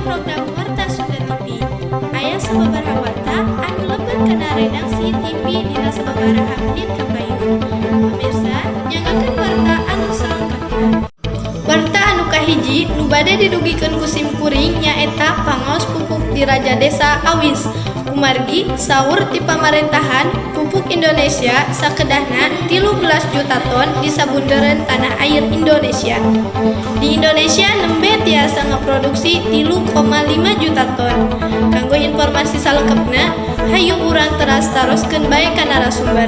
program Warta Sunda TV. Aya sababaraha warta anu leubeut kana redaksi TV dina sababaraha menit kapayun. Pamirsa, nyangakeun warta anu salengkapna. Warta anu kahiji nu bade didugikeun ku simkuring nyaeta pangaos pupuk di Raja Desa Awis. Umargi saur ti pamarentahan pupuk Indonesia sakedahna 13 juta ton di sabundeureun tanah air Indonesia. Di Indonesia nembe tiasa ngaproduksi 3,5 juta ton. Kanggo informasi salengkapna, hayu urang terastaroskeun bae ka narasumber.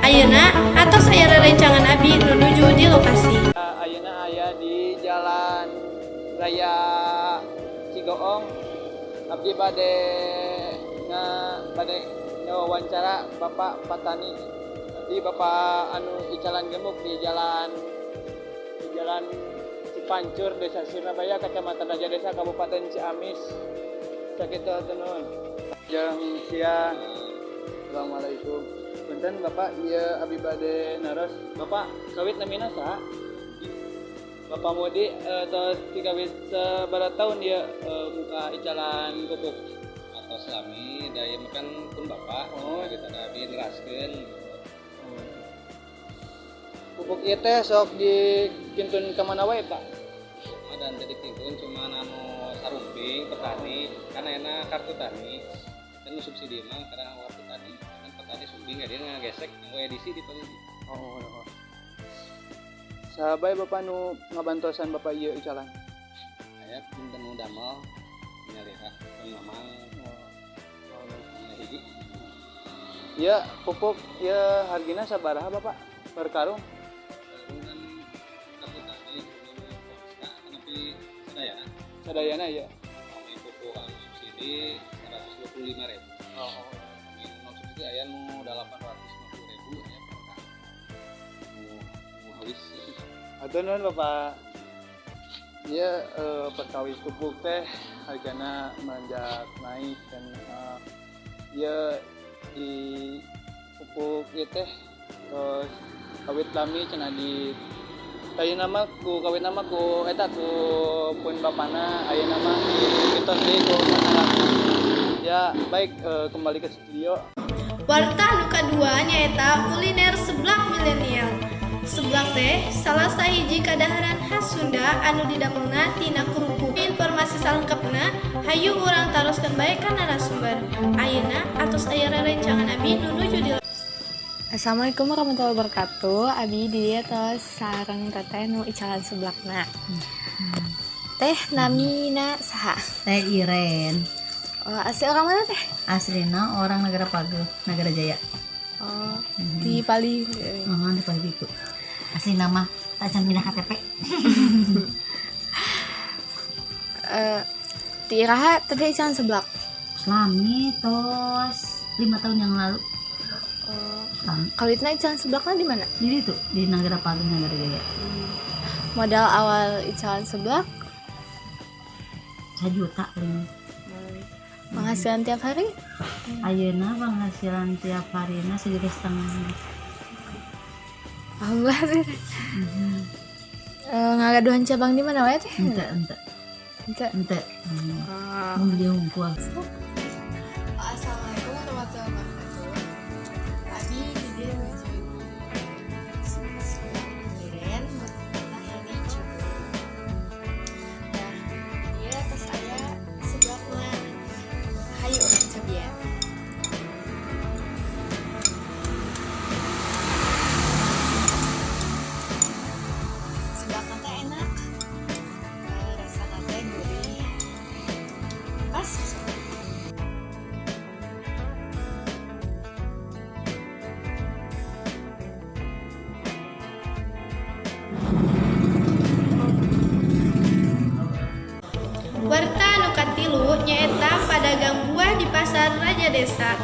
Ayeuna atos aya rerencangan abdi nu nuju di lokasi. Ayeuna aya di Jalan Raya Cigoong. Abdi bade wawancara Bapak Patani. Di Bapak anu icalan gemuk di jalan Cipancur, Desa Sirnabaya, Kecamatan Raja Desa, Kabupaten Ciamis. Sakitu atuh. Jam siang. Assalamualaikum. Punten Bapak, ieu abdi bade naros. Bapak kawit namina saha? Bapak Modi tos kawit sabaraha taun ieu buka icalan pupuk? Atau selami daya makan pun bapak kita nabi neraskeun Pupuk ieu teh sok dikintun ka mana wae Pak? dan jadi kintun cuma anu sarumping petani kan enak kartu tani dan subsidi mah karena kartu tani kan petani subsidi dia ngagesek nggo edisi di polisi. Sahabai Bapak nu ngabantosan Bapak ieu icalan? Aya punten nu damel nyalira pun mamang hiji. Ieu pupuk ieu hargina sabaraha Bapak per karung? Karungan kartu tani tapi Sadayana ieu. Kami pupuk anu subsidi 125.000. Kami non subsidi aya nu 850.000 aya per karung. Nu habis. Atur nuhun Bapak. Ieu perkawis pupuk teh hargana menanjak naik dan ieu di pupuk ieu teh tos kawit lami cenah di ayeuna mah ku kawit nama ku eta ku pun bapana ayeuna mah dikitos deui ku masyarakat. Ya baik, kembali ke studio. Warta anu kadua nyaeta kuliner seblak milenial. Seblak teh salah sahiji kadaharan khas Sunda anu didamelna tina kerupuk. Informasi salengkapna hayu urang taroskeun bae ka narasumber. Ayeuna atos aya rerencangan abdi nu nuju di. Assalamualaikum warahmatullahi wabarakatuh. Abi di dieu tos sareng teteh nu icalan seblakna. Teh namina saha? Teh Iren. Oh, asli orang mana teh? Aslina orang Negara Pageuh, Nagara Jaya. Oh, di Pali. Di Palbiku. Asli nama tak can pindah KTP. Di Iraha teh icalan seblak. Selami tos 5 tahun yang lalu. Kawitna icalan seblakna di mana? Di situ, di Nagara Pageuh, Nagara Jaya. Modal awal icalan seblak 1 juta paling. Penghasilan tiap hari? Ayeuna penghasilan tiap harina 1,5 juta. Alhamdulillah. Ngagaduhan cabang di mana wae teh? Ente. Mau beli hungkul. Assalamualaikum warahmatullahi wabarakatuh. Abi di dieu nuju Iren lahirna Cibeu. Nah, ieu tos aya seblakna. Hayu urang cobian. Seblakna teh enak. Rasana teh gurih. Pas. Warta anu katilu nyaeta padagang buah di pasar Raja Desa.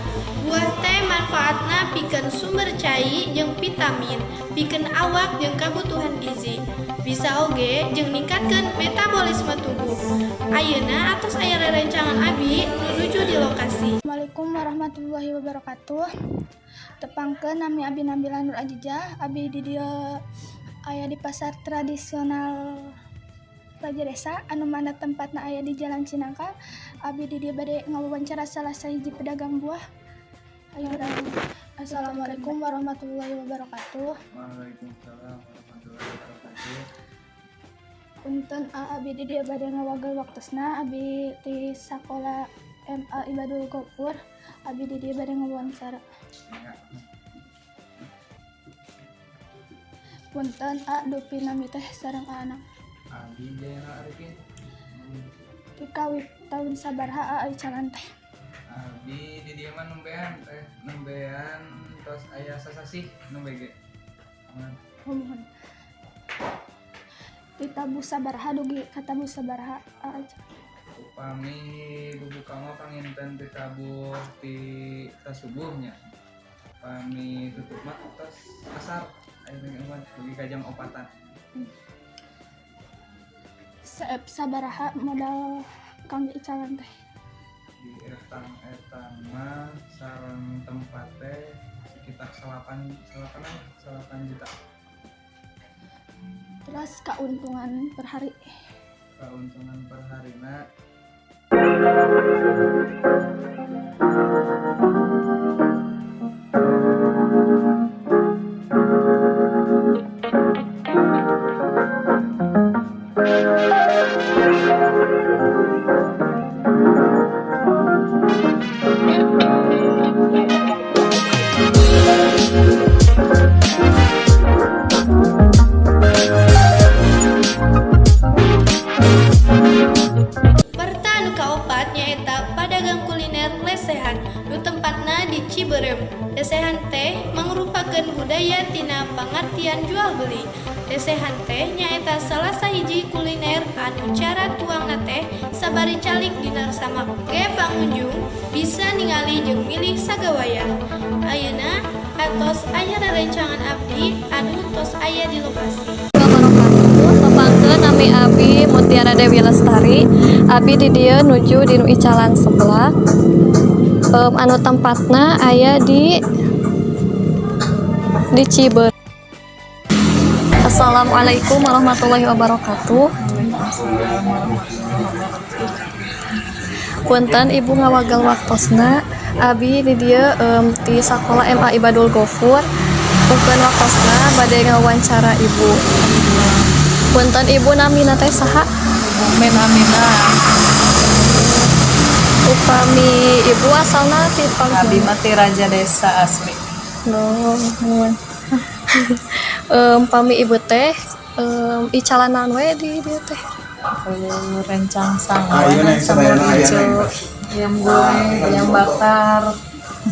Buah teh manfaatna pikeun sumber cai jeung vitamin, pikeun awak jeung kabutuhan gizi. Bisa oge jeung ningkatkeun metabolisme tubuh. Ayeuna atos aya rerencangan abdi nu nuju di lokasi. Assalamualaikum warahmatullahi wabarakatuh. Tepangkeun nami Abi Nabila Nur Ajijah. Abi di dieu aya di pasar tradisional Raja Desa anu mana tempatna aya di Jalan Cinangka. Abdi di dieu bade ngawawancara salah sahiji pedagang buah. Ayo urang. Assalamualaikum warahmatullahi wabarakatuh. Waalaikumsalam warahmatullahi wabarakatuh. Punten abdi di dieu bade ngawagal waktosna. Abdi di sakola MA Ibadul Gofur. Abdi di dieu bade ngawawancara. Punten dupi nami teh sareng anak. Abdi Jaya Arifin. Kawit tahun sabaraha ai calan teh. Abdi di dieu mah nembean tos aya sasasih nembe ge. Mohon. Ditabu sabaraha dugi katabu sabaraha aja. Upami bubuka mah panginten ditabuh ti tasubuhnya. Upami tutup mah tos asar aya mah dugi ka jam 4-an. Sabaraha modal kangge icalan teh. Di etang mah sareng tempat teh sekitar 8 juta. Terus keuntungan per hari. Keuntungan per harina Perta anu kaopat nyaeta padagang kuliner lesehan nu tempatna di Ciberem. Lesehan teh mangrupakeun budaya tina pangartian jual beli. Lesehan teh nyaeta salah sahiji kuliner anu cara tuangna teh sabari calik dina sama ge pangunjung bisa ningali jeung milih sagawaya. Ayeuna atos aya rerencangan abdi anu tos aya di lokasi. Tepangkeun nami Abi Mutiara Dewi Lestari. Abi di dieu nuju di nu icalan sebelah. Anu tempatna aya di Ciber. Assalamualaikum warahmatullahi wabarakatuh. Punten ibu ngawagal waktosna. Abi di dieu di sakola MA Ibadul Gofur. Punten waktosna bade ngawawancara ibu. Punten ibu namina teh saha? Mumin Aminah. Upami ibu asalna ti Abi mati Raja Desa asli. nuhun. Pami ibu teh icalanan we di dieu teh. Rencang sangan sama hijau. Ayam goreng, ayam bakar.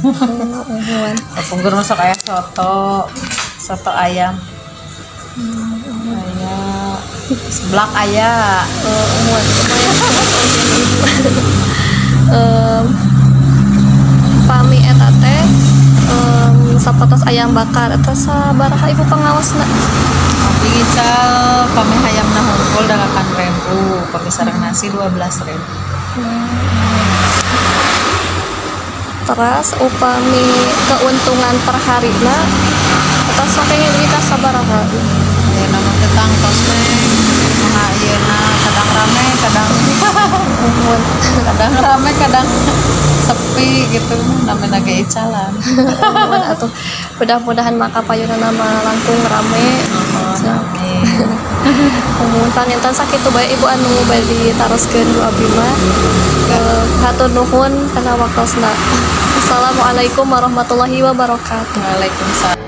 Nuhun. Pungkur masuk aya soto ayam. Aya seblak aya. Pami eta teh sapotos ayam bakar eta sabaraha ibu pangawasna? Abi ngical pami hayamna hungkul dalakan 1.000, pami sareng nasi 12.000. Terus upami keuntungan per harina eta saking dugi ka sabaraha? Ayeuna mah teu tangtos neng. Ayeuna kadang rame, kadang Nuhun. kadang rame, kadang sepi gitu. Namanya ge icalan. Nuhun atuh. Mudah-mudahan maka payunana mah langkung rame. Nuhun panginten sakitu bae ibu anu bade ditaroskeun ku abdi mah. Hatur nuhun kana waktosna. Assalamualaikum warahmatullahi wabarakatuh. Waalaikumsalam.